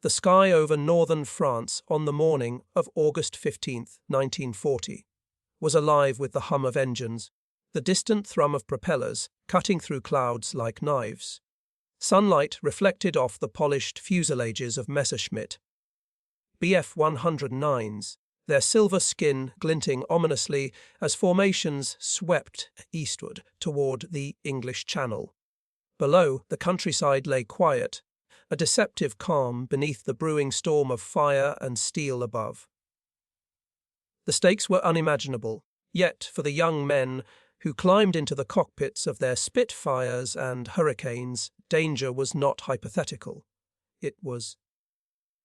The sky over northern France on the morning of August 15, 1940, was alive with the hum of engines, the distant thrum of propellers cutting through clouds like knives. Sunlight reflected off the polished fuselages of Messerschmitt Bf-109s, their silver skin glinting ominously as formations swept eastward toward the English Channel. Below, the countryside lay quiet, a deceptive calm beneath the brewing storm of fire and steel above. The stakes were unimaginable, yet for the young men who climbed into the cockpits of their Spitfires and Hurricanes, danger was not hypothetical. It was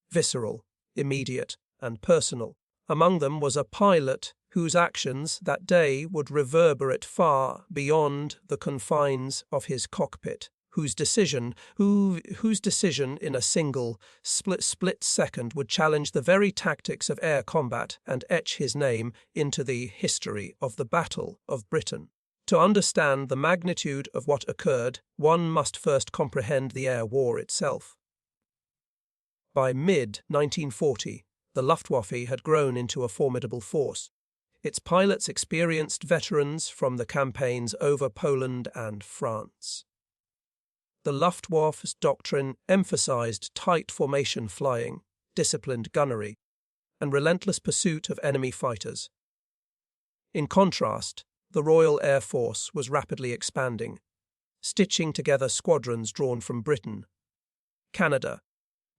visceral, immediate, and personal. Among them was a pilot whose actions that day would reverberate far beyond the confines of his cockpit, whose decision in a single split second would challenge the very tactics of air combat and etch his name into the history of the Battle of Britain. To understand the magnitude of what occurred, one must first comprehend the air war itself. By mid-1940, the Luftwaffe had grown into a formidable force. Its pilots experienced veterans from the campaigns over Poland and France. The Luftwaffe's doctrine emphasized tight formation flying, disciplined gunnery, and relentless pursuit of enemy fighters. In contrast, the Royal Air Force was rapidly expanding, stitching together squadrons drawn from Britain, Canada,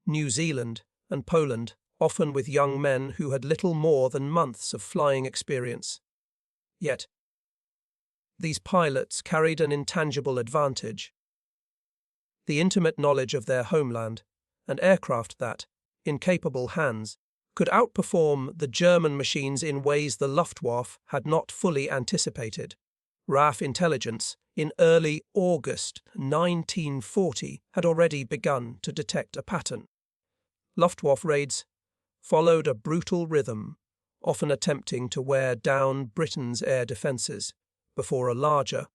New Zealand, and Poland, often with young men who had little more than months of flying experience. Yet, these pilots carried an intangible advantage: the intimate knowledge of their homeland, and aircraft that, in capable hands, could outperform the German machines in ways the Luftwaffe had not fully anticipated. RAF intelligence, in early August 1940, had already begun to detect a pattern. Luftwaffe raids followed a brutal rhythm, often attempting to wear down Britain's air defences before a larger,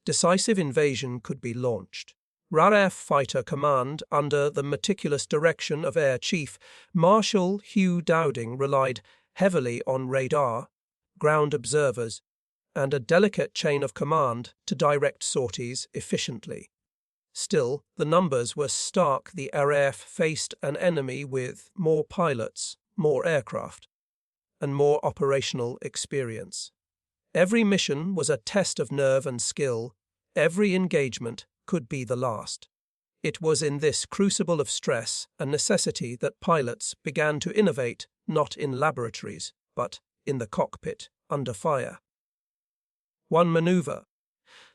decisive invasion could be launched. RAF Fighter Command, under the meticulous direction of Air Chief Marshal Hugh Dowding, relied heavily on radar, ground observers, and a delicate chain of command to direct sorties efficiently. Still, the numbers were stark. The RAF faced an enemy with more pilots, more aircraft, and more operational experience. Every mission was a test of nerve and skill. Every engagement could be the last. It was in this crucible of stress and necessity that pilots began to innovate, not in laboratories, but in the cockpit, under fire. One maneuver,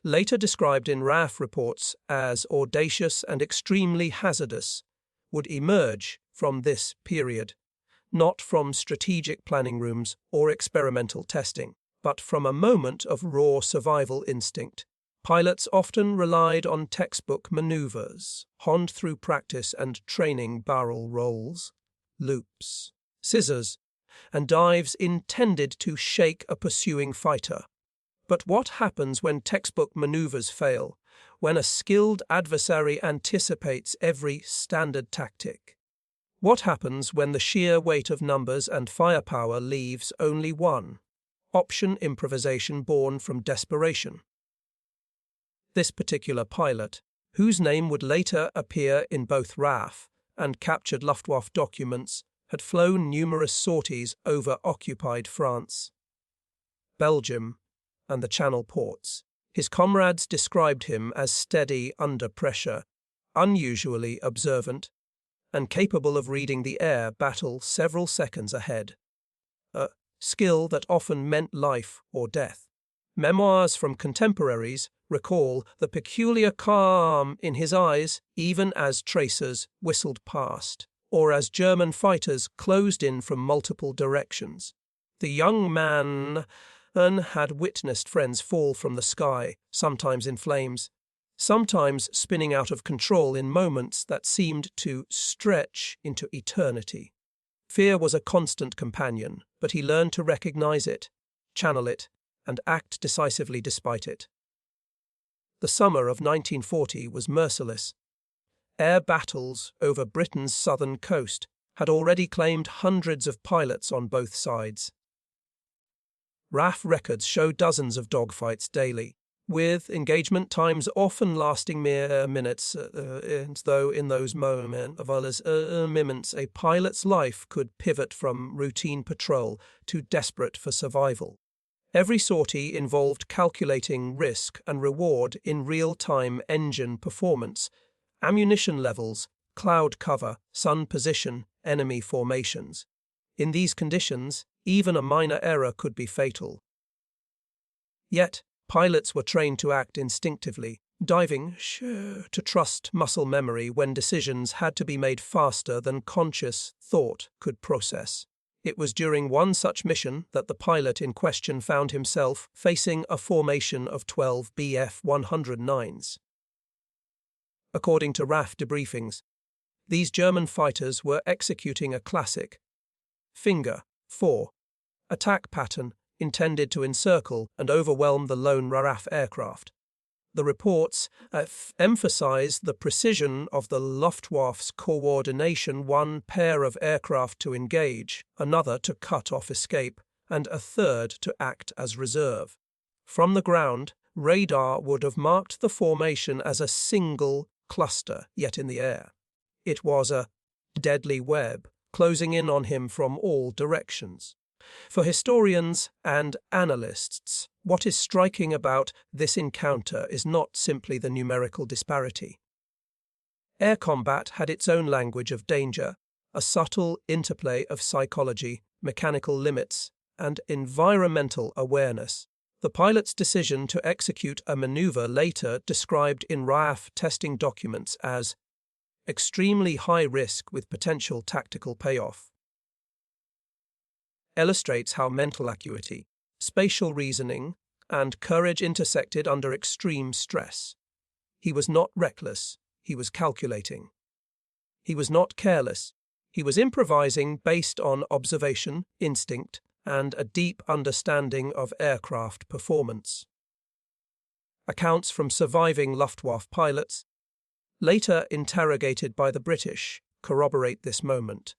later described in RAF reports as audacious and extremely hazardous, would emerge from this period, not from strategic planning rooms or experimental testing, but from a moment of raw survival instinct. Pilots often relied on textbook maneuvers, honed through practice and training: barrel rolls, loops, scissors, and dives intended to shake a pursuing fighter. But what happens when textbook maneuvers fail, when a skilled adversary anticipates every standard tactic? What happens when the sheer weight of numbers and firepower leaves only one option: improvisation born from desperation? This particular pilot, whose name would later appear in both RAF and captured Luftwaffe documents, had flown numerous sorties over occupied France, Belgium, and the Channel ports. His comrades described him as steady under pressure, unusually observant, and capable of reading the air battle several seconds ahead, a skill that often meant life or death. Memoirs from contemporaries recall the peculiar calm in his eyes even as tracers whistled past, or as German fighters closed in from multiple directions. The young man had witnessed friends fall from the sky, sometimes in flames, sometimes spinning out of control in moments that seemed to stretch into eternity. Fear was a constant companion, but he learned to recognize it, channel it, and act decisively despite it. The summer of 1940 was merciless. Air battles over Britain's southern coast had already claimed hundreds of pilots on both sides. RAF records show dozens of dogfights daily, with engagement times often lasting mere minutes, though in those moments a pilot's life could pivot from routine patrol to desperate for survival. Every sortie involved calculating risk and reward in real-time engine performance, ammunition levels, cloud cover, sun position, enemy formations. In these conditions, even a minor error could be fatal. Yet, pilots were trained to act instinctively, diving to trust muscle memory when decisions had to be made faster than conscious thought could process. It was during one such mission that the pilot in question found himself facing a formation of 12 Bf-109s. According to RAF debriefings, these German fighters were executing a classic Finger 4 attack pattern intended to encircle and overwhelm the lone RAF aircraft. The reports emphasize the precision of the Luftwaffe's coordination: one pair of aircraft to engage, another to cut off escape, and a third to act as reserve. From the ground, radar would have marked the formation as a single cluster, yet in the air it was a deadly web, closing in on him from all directions. For historians and analysts, what is striking about this encounter is not simply the numerical disparity. Air combat had its own language of danger, a subtle interplay of psychology, mechanical limits, and environmental awareness. The pilot's decision to execute a maneuver, later described in RAF testing documents as extremely high risk with potential tactical payoff, illustrates how mental acuity, spatial reasoning, and courage intersected under extreme stress. He was not reckless, he was calculating. He was not careless, he was improvising based on observation, instinct, and a deep understanding of aircraft performance. Accounts from surviving Luftwaffe pilots, later interrogated by the British, corroborate this moment.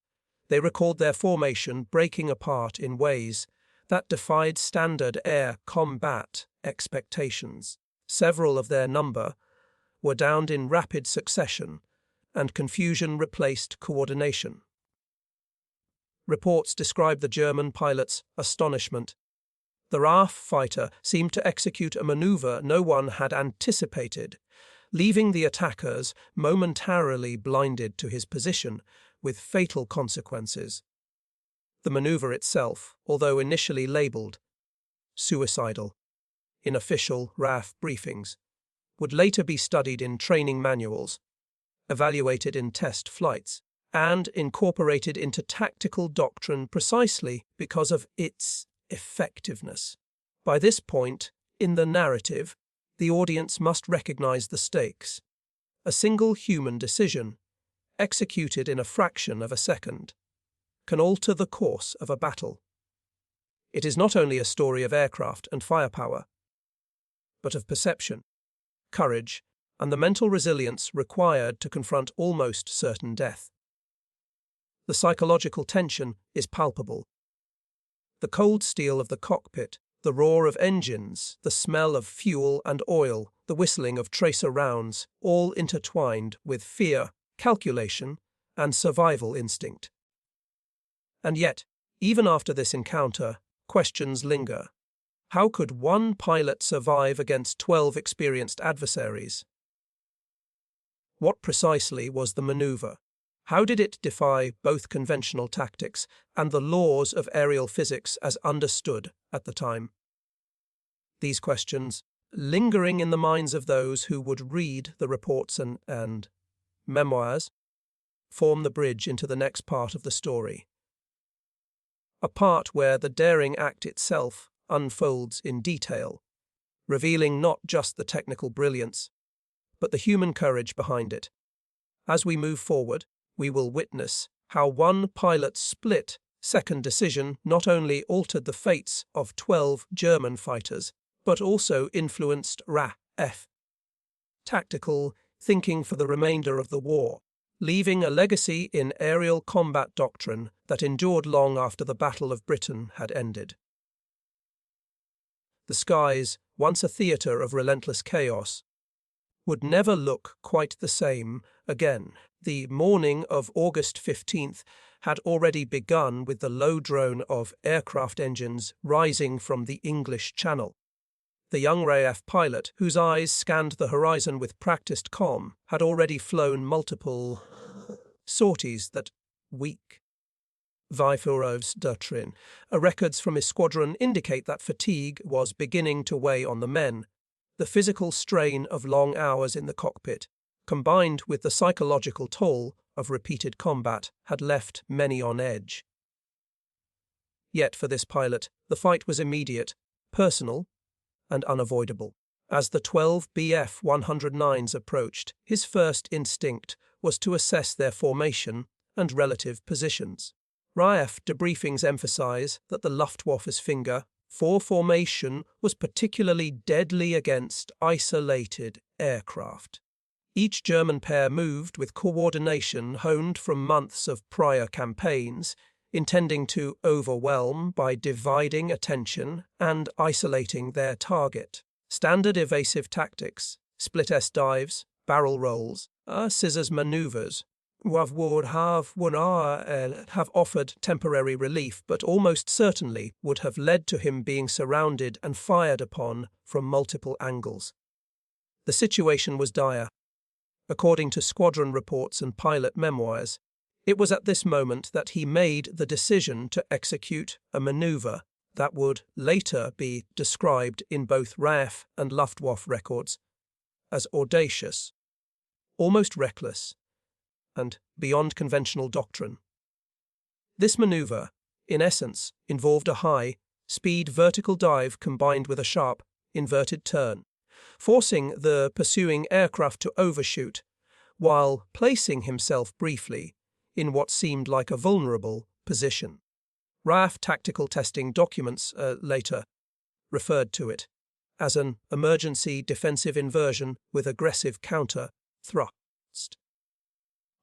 They record their formation breaking apart in ways that defied standard air combat expectations. Several of their number were downed in rapid succession, and confusion replaced coordination. Reports describe the German pilot's astonishment. The RAF fighter seemed to execute a maneuver no one had anticipated, leaving the attackers momentarily blinded to his position, with fatal consequences. The maneuver itself, although initially labelled suicidal in official RAF briefings, would later be studied in training manuals, evaluated in test flights, and incorporated into tactical doctrine precisely because of its effectiveness. By this point in the narrative, the audience must recognize the stakes. A single human decision, executed in a fraction of a second, can alter the course of a battle. It is not only a story of aircraft and firepower, but of perception, courage, and the mental resilience required to confront almost certain death. The psychological tension is palpable. The cold steel of the cockpit, the roar of engines, the smell of fuel and oil, the whistling of tracer rounds, all intertwined with fear, calculation, and survival instinct. And yet, even after this encounter, questions linger. How could one pilot survive against 12 experienced adversaries? What precisely was the maneuver? How did it defy both conventional tactics and the laws of aerial physics as understood at the time? These questions, lingering in the minds of those who would read the reports and memoirs, form the bridge into the next part of the story. A part where the daring act itself unfolds in detail, revealing not just the technical brilliance, but the human courage behind it. As we move forward, we will witness how one pilot's split-second decision not only altered the fates of 12 German fighters, but also influenced RAF tactical thinking for the remainder of the war, leaving a legacy in aerial combat doctrine that endured long after the Battle of Britain had ended. The skies, once a theatre of relentless chaos, would never look quite the same again. The morning of August 15th had already begun with the low drone of aircraft engines rising from the English Channel. The young RAF pilot, whose eyes scanned the horizon with practiced calm, had already flown multiple sorties that week. Vijfhoudsdutrin. Records from his squadron indicate that fatigue was beginning to weigh on the men. The physical strain of long hours in the cockpit, combined with the psychological toll of repeated combat, had left many on edge. Yet for this pilot, the fight was immediate, personal, and unavoidable. As the 12 Bf 109s approached, his first instinct was to assess their formation and relative positions. RAF debriefings emphasize that the Luftwaffe's finger for formation was particularly deadly against isolated aircraft. Each German pair moved with coordination honed from months of prior campaigns, intending to overwhelm by dividing attention and isolating their target. Standard evasive tactics, split S dives, barrel rolls, scissors maneuvers, would have offered temporary relief, but almost certainly would have led to him being surrounded and fired upon from multiple angles. The situation was dire. According to squadron reports and pilot memoirs, it was at this moment that he made the decision to execute a maneuver that would later be described in both RAF and Luftwaffe records as audacious, almost reckless, and beyond conventional doctrine. This maneuver, in essence, involved a high-speed vertical dive combined with a sharp, inverted turn, forcing the pursuing aircraft to overshoot, while placing himself briefly in what seemed like a vulnerable position. RAF tactical testing documents later referred to it as an emergency defensive inversion with aggressive counter thrust,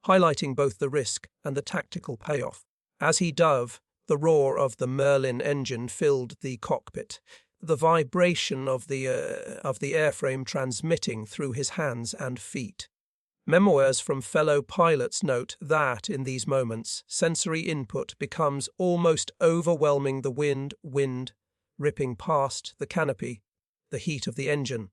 highlighting both the risk and the tactical payoff. As he dove, the roar of the Merlin engine filled the cockpit, the vibration of the airframe transmitting through his hands and feet. Memoirs from fellow pilots note that in these moments, sensory input becomes almost overwhelming. The wind ripping past the canopy, the heat of the engine,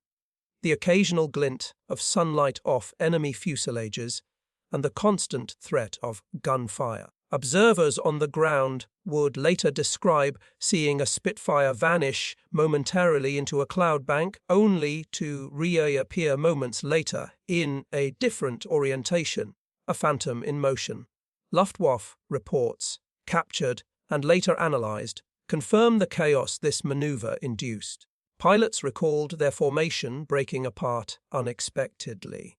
the occasional glint of sunlight off enemy fuselages, and the constant threat of gunfire. Observers on the ground would later describe seeing a Spitfire vanish momentarily into a cloud bank, only to reappear moments later in a different orientation, a phantom in motion. Luftwaffe reports, captured and later analyzed, confirm the chaos this maneuver induced. Pilots recalled their formation breaking apart unexpectedly.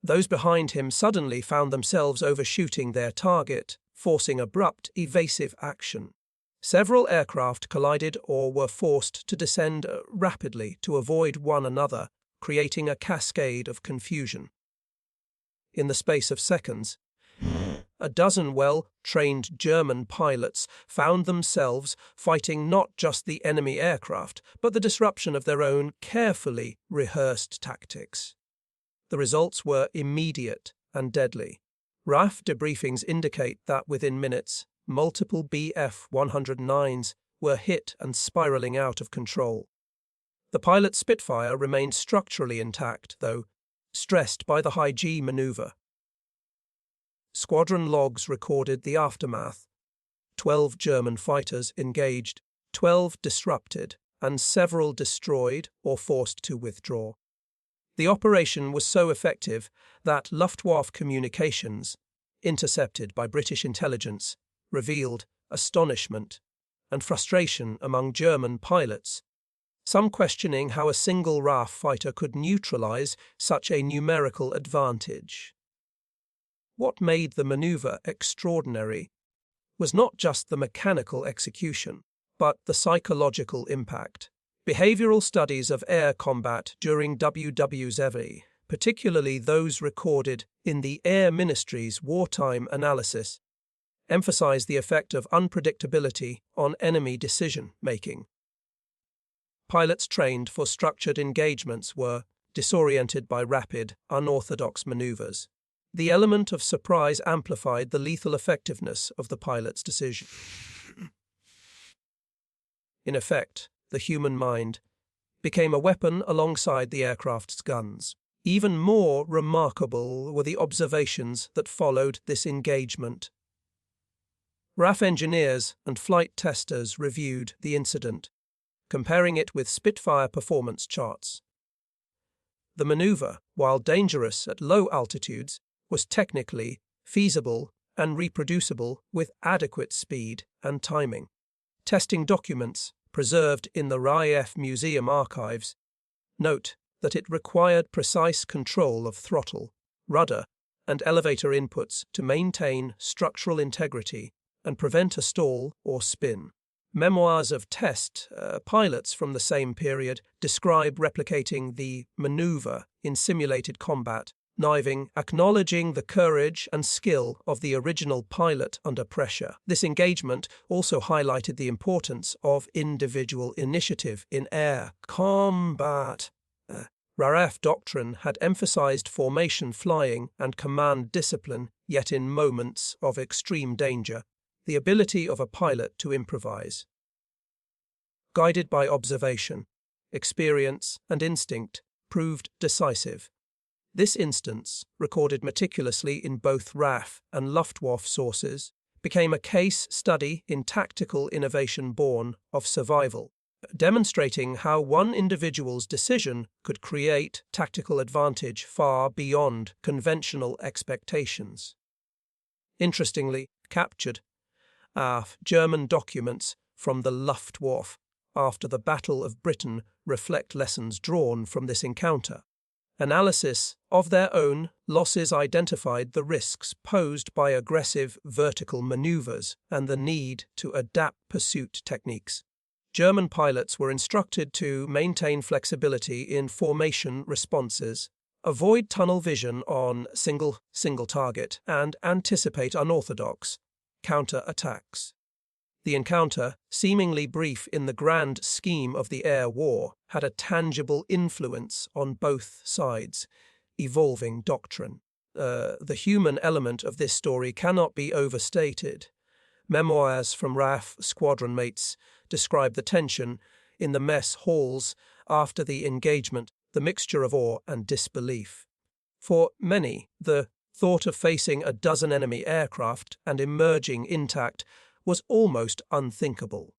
Those behind him suddenly found themselves overshooting their target, forcing abrupt, evasive action. Several aircraft collided or were forced to descend rapidly to avoid one another, creating a cascade of confusion. In the space of seconds, a dozen well-trained German pilots found themselves fighting not just the enemy aircraft, but the disruption of their own carefully rehearsed tactics. The results were immediate and deadly. RAF debriefings indicate that within minutes, multiple Bf 109s were hit and spiraling out of control. The pilot Spitfire remained structurally intact, though stressed by the high G maneuver. Squadron logs recorded the aftermath. 12 German fighters engaged, 12 disrupted, and several destroyed or forced to withdraw. The operation was so effective that Luftwaffe communications, intercepted by British intelligence, revealed astonishment and frustration among German pilots, some questioning how a single RAF fighter could neutralize such a numerical advantage. What made the maneuver extraordinary was not just the mechanical execution, but the psychological impact. Behavioral studies of air combat during WWII, particularly those recorded in the Air Ministry's wartime analysis, emphasize the effect of unpredictability on enemy decision-making. Pilots trained for structured engagements were disoriented by rapid, unorthodox maneuvers. The element of surprise amplified the lethal effectiveness of the pilot's decision. In effect, the human mind became a weapon alongside the aircraft's guns. Even more remarkable were the observations that followed this engagement. RAF engineers and flight testers reviewed the incident, comparing it with Spitfire performance charts. The maneuver, while dangerous at low altitudes, was technically feasible and reproducible with adequate speed and timing. Testing documents preserved in the RAF Museum archives note that it required precise control of throttle, rudder, and elevator inputs to maintain structural integrity and prevent a stall or spin. Memoirs of test pilots from the same period describe replicating the maneuver in simulated combat, acknowledging the courage and skill of the original pilot under pressure. This engagement also highlighted the importance of individual initiative in air combat. RAF doctrine had emphasized formation flying and command discipline, yet in moments of extreme danger, the ability of a pilot to improvise. Guided by observation, experience, and instinct, proved decisive. This instance, recorded meticulously in both RAF and Luftwaffe sources, became a case study in tactical innovation born of survival, demonstrating how one individual's decision could create tactical advantage far beyond conventional expectations. Interestingly, captured German documents from the Luftwaffe after the Battle of Britain reflect lessons drawn from this encounter. Analysis of their own losses identified the risks posed by aggressive vertical maneuvers and the need to adapt pursuit techniques. German pilots were instructed to maintain flexibility in formation responses, avoid tunnel vision on single target, and anticipate unorthodox counter-attacks. The encounter, seemingly brief in the grand scheme of the air war, had a tangible influence on both sides' evolving doctrine. The human element of this story cannot be overstated. Memoirs from RAF squadron mates describe the tension in the mess halls after the engagement, the mixture of awe and disbelief. For many, the thought of facing a dozen enemy aircraft and emerging intact was almost unthinkable.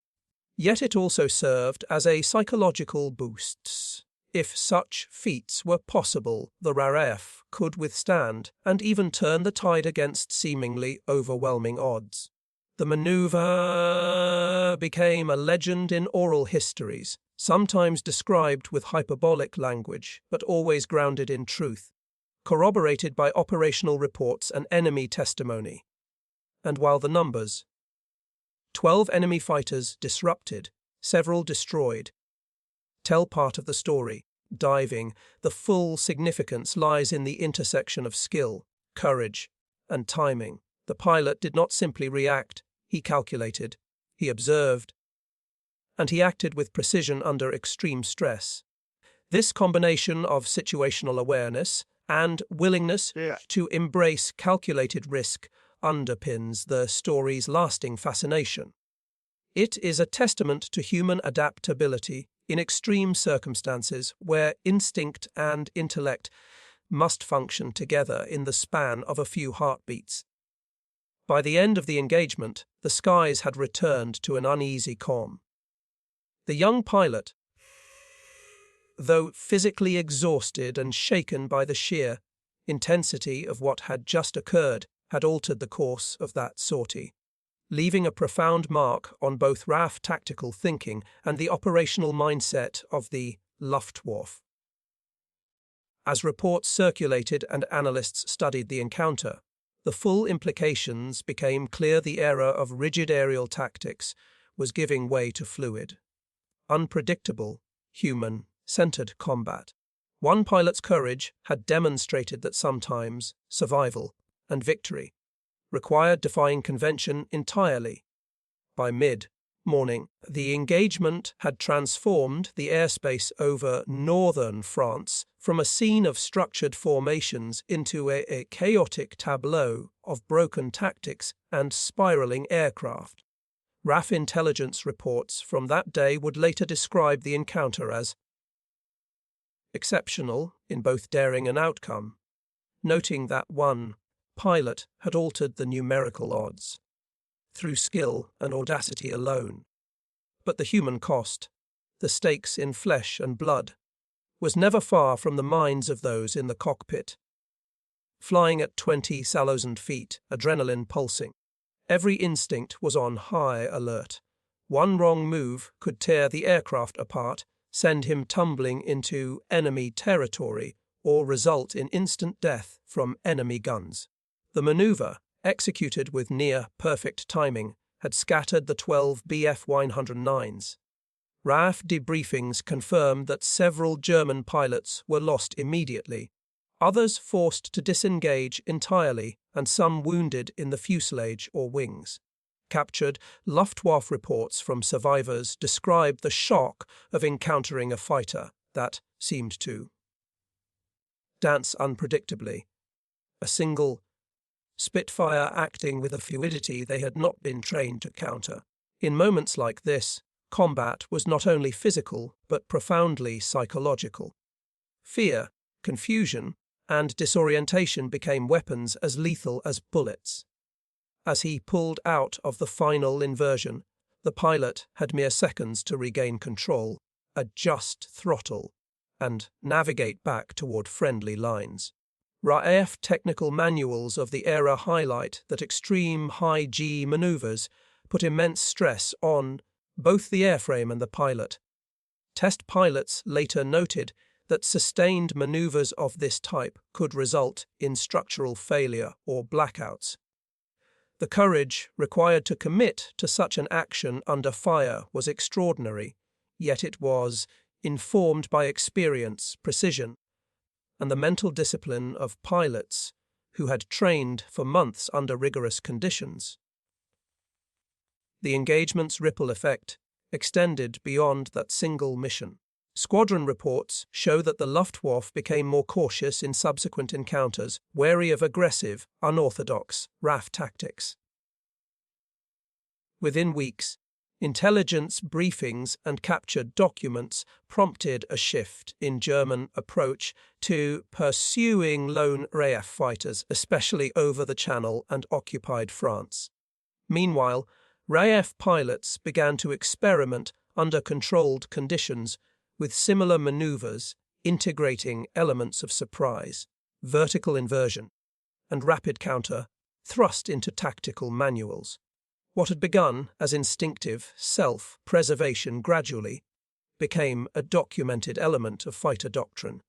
Yet it also served as a psychological boost. If such feats were possible, the RAF could withstand and even turn the tide against seemingly overwhelming odds. The maneuver became a legend in oral histories, sometimes described with hyperbolic language, but always grounded in truth, corroborated by operational reports and enemy testimony. And while the numbers, 12 enemy fighters disrupted, several destroyed, tell part of the story, diving, the full significance lies in the intersection of skill, courage, and timing. The pilot did not simply react, he calculated, he observed, and he acted with precision under extreme stress. This combination of situational awareness and willingness to embrace calculated risk underpins the story's lasting fascination. It is a testament to human adaptability in extreme circumstances where instinct and intellect must function together in the span of a few heartbeats. By the end of the engagement, the skies had returned to an uneasy calm. The young pilot, though physically exhausted and shaken by the sheer intensity of what had just occurred, had altered the course of that sortie, leaving a profound mark on both RAF tactical thinking and the operational mindset of the Luftwaffe. As reports circulated and analysts studied the encounter, the full implications became clear. The era of rigid aerial tactics was giving way to fluid, unpredictable human-centered combat. One pilot's courage had demonstrated that sometimes survival and victory required defying convention entirely. By mid-morning, the engagement had transformed the airspace over northern France from a scene of structured formations into a chaotic tableau of broken tactics and spiraling aircraft. RAF intelligence reports from that day would later describe the encounter as exceptional in both daring and outcome, noting that one pilot had altered the numerical odds through skill and audacity alone. But the human cost, the stakes in flesh and blood, was never far from the minds of those in the cockpit. Flying at 20,000 feet, adrenaline pulsing, every instinct was on high alert. One wrong move could tear the aircraft apart, send him tumbling into enemy territory, or result in instant death from enemy guns. The maneuver, executed with near-perfect timing, had scattered the 12 Bf-109s. RAF debriefings confirmed that several German pilots were lost immediately, others forced to disengage entirely, and some wounded in the fuselage or wings. Captured Luftwaffe reports from survivors described the shock of encountering a fighter that seemed to dance unpredictably, a single Spitfire acting with a fluidity they had not been trained to counter. In moments like this, combat was not only physical but profoundly psychological. Fear, confusion, and disorientation became weapons as lethal as bullets. As he pulled out of the final inversion, the pilot had mere seconds to regain control, adjust throttle, and navigate back toward friendly lines. RAF technical manuals of the era highlight that extreme high-G maneuvers put immense stress on both the airframe and the pilot. Test pilots later noted that sustained maneuvers of this type could result in structural failure or blackouts. The courage required to commit to such an action under fire was extraordinary, yet it was informed by experience, precision, and the mental discipline of pilots who had trained for months under rigorous conditions. The engagement's ripple effect extended beyond that single mission. Squadron reports show that the Luftwaffe became more cautious in subsequent encounters, wary of aggressive, unorthodox RAF tactics. Within weeks, intelligence briefings and captured documents prompted a shift in German approach to pursuing lone RAF fighters, especially over the Channel and occupied France. Meanwhile, RAF pilots began to experiment under controlled conditions with similar maneuvers, integrating elements of surprise, vertical inversion, and rapid counter thrust into tactical manuals. What had begun as instinctive self-preservation gradually became a documented element of fighter doctrine,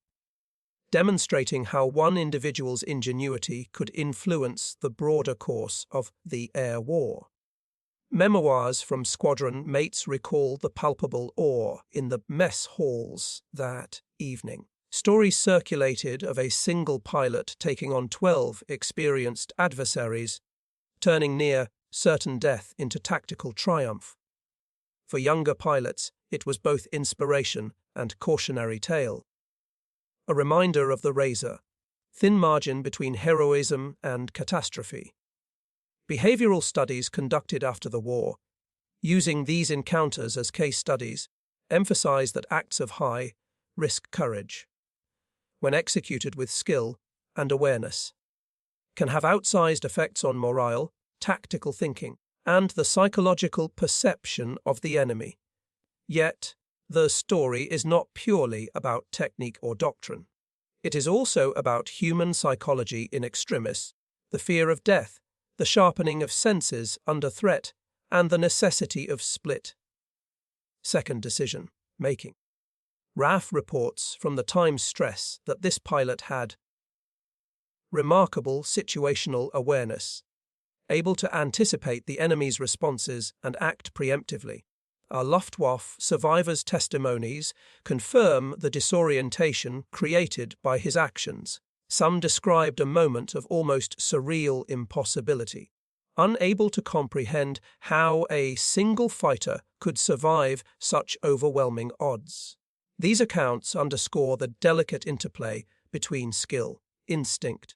demonstrating how one individual's ingenuity could influence the broader course of the air war. Memoirs from squadron mates recall the palpable awe in the mess halls that evening. Stories circulated of a single pilot taking on 12 experienced adversaries, turning near certain death into tactical triumph. For younger pilots, it was both inspiration and cautionary tale. A reminder of the razor-thin margin between heroism and catastrophe. Behavioral studies conducted after the war, using these encounters as case studies, emphasize that acts of high-risk courage, when executed with skill and awareness, can have outsized effects on morale, tactical thinking, and the psychological perception of the enemy. Yet, the story is not purely about technique or doctrine. It is also about human psychology in extremis, the fear of death, the sharpening of senses under threat, and the necessity of split-second decision-making. RAF reports from the time stress that this pilot had remarkable situational awareness, able to anticipate the enemy's responses and act preemptively. Our Luftwaffe survivors' testimonies confirm the disorientation created by his actions. Some described a moment of almost surreal impossibility, unable to comprehend how a single fighter could survive such overwhelming odds. These accounts underscore the delicate interplay between skill, instinct,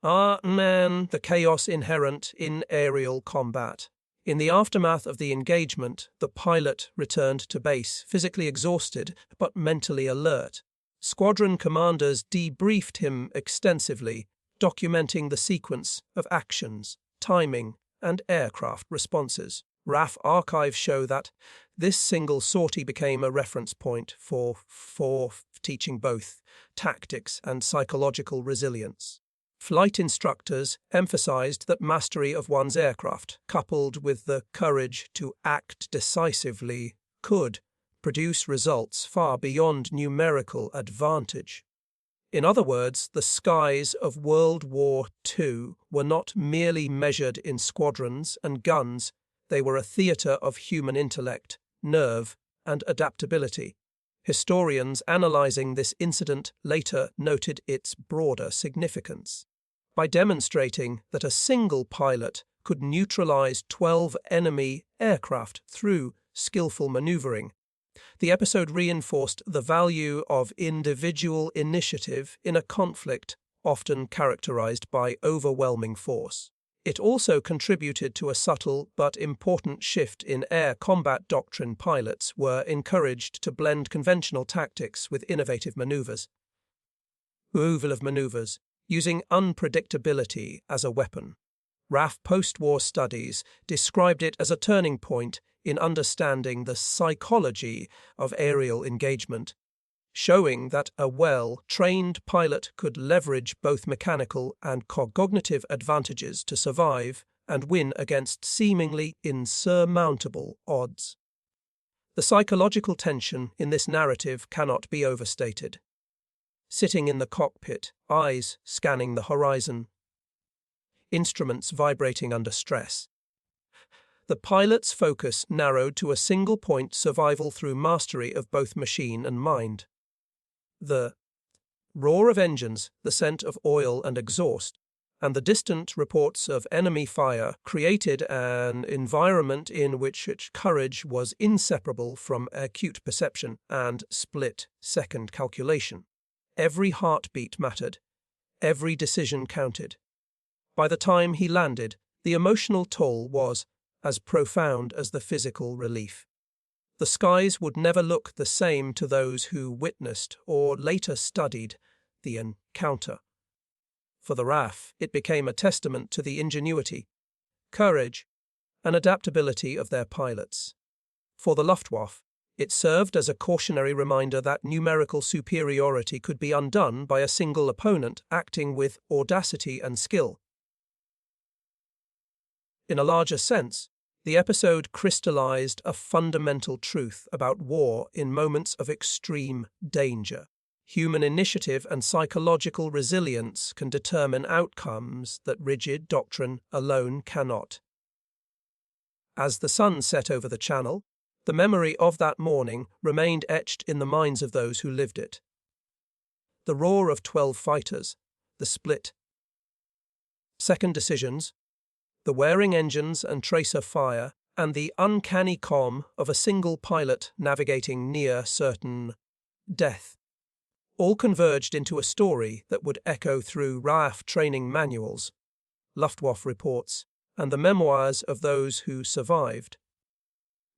and the chaos inherent in aerial combat. In the aftermath of the engagement, the pilot returned to base, physically exhausted but mentally alert. Squadron commanders debriefed him extensively, documenting the sequence of actions, timing, and aircraft responses. RAF archives show that this single sortie became a reference point for teaching both tactics and psychological resilience. Flight instructors emphasized that mastery of one's aircraft, coupled with the courage to act decisively, could produce results far beyond numerical advantage. In other words, the skies of World War II were not merely measured in squadrons and guns, they were a theatre of human intellect, nerve, and adaptability. Historians analyzing this incident later noted its broader significance. By demonstrating that a single pilot could neutralize 12 enemy aircraft through skillful maneuvering, the episode reinforced the value of individual initiative in a conflict often characterized by overwhelming force. It also contributed to a subtle but important shift in air combat doctrine. Pilots were encouraged to blend conventional tactics with innovative maneuvers. Using unpredictability as a weapon. RAF post-war studies described it as a turning point in understanding the psychology of aerial engagement, showing that a well-trained pilot could leverage both mechanical and cognitive advantages to survive and win against seemingly insurmountable odds. The psychological tension in this narrative cannot be overstated. Sitting in the cockpit, eyes scanning the horizon, instruments vibrating under stress. The pilot's focus narrowed to a single point: survival through mastery of both machine and mind. The roar of engines, the scent of oil and exhaust, and the distant reports of enemy fire created an environment in which courage was inseparable from acute perception and split-second calculation. Every heartbeat mattered. Every decision counted. By the time he landed, the emotional toll was as profound as the physical relief. The skies would never look the same to those who witnessed or later studied the encounter. For the RAF, it became a testament to the ingenuity, courage, and adaptability of their pilots. For the Luftwaffe, it served as a cautionary reminder that numerical superiority could be undone by a single opponent acting with audacity and skill. In a larger sense, the episode crystallized a fundamental truth about war in moments of extreme danger. Human initiative and psychological resilience can determine outcomes that rigid doctrine alone cannot. As the sun set over the Channel, the memory of that morning remained etched in the minds of those who lived it. The roar of 12 fighters, the split-second decisions, the whirring engines and tracer fire, and the uncanny calm of a single pilot navigating near certain death, all converged into a story that would echo through RAF training manuals, Luftwaffe reports, and the memoirs of those who survived.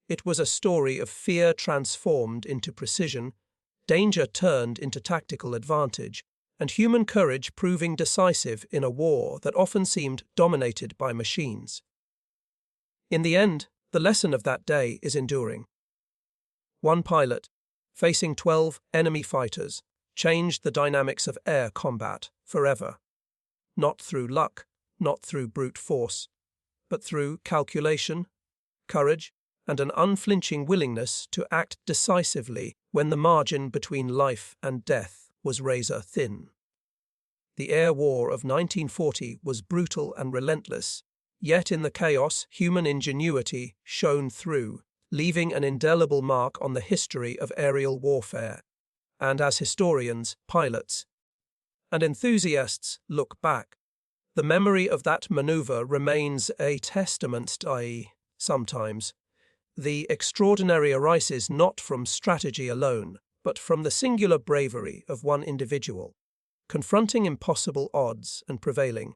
It was a story of fear transformed into precision, danger turned into tactical advantage, and human courage proving decisive in a war that often seemed dominated by machines. In the end, the lesson of that day is enduring. One pilot, facing 12 enemy fighters, changed the dynamics of air combat forever. Not through luck, not through brute force, but through calculation, courage, and an unflinching willingness to act decisively when the margin between life and death was razor thin. The air war of 1940 was brutal and relentless, yet in the chaos, human ingenuity shone through, leaving an indelible mark on the history of aerial warfare. And as historians, pilots, and enthusiasts look back, the memory of that maneuver remains a testament to, sometimes, the extraordinary arises not from strategy alone, but from the singular bravery of one individual, confronting impossible odds and prevailing.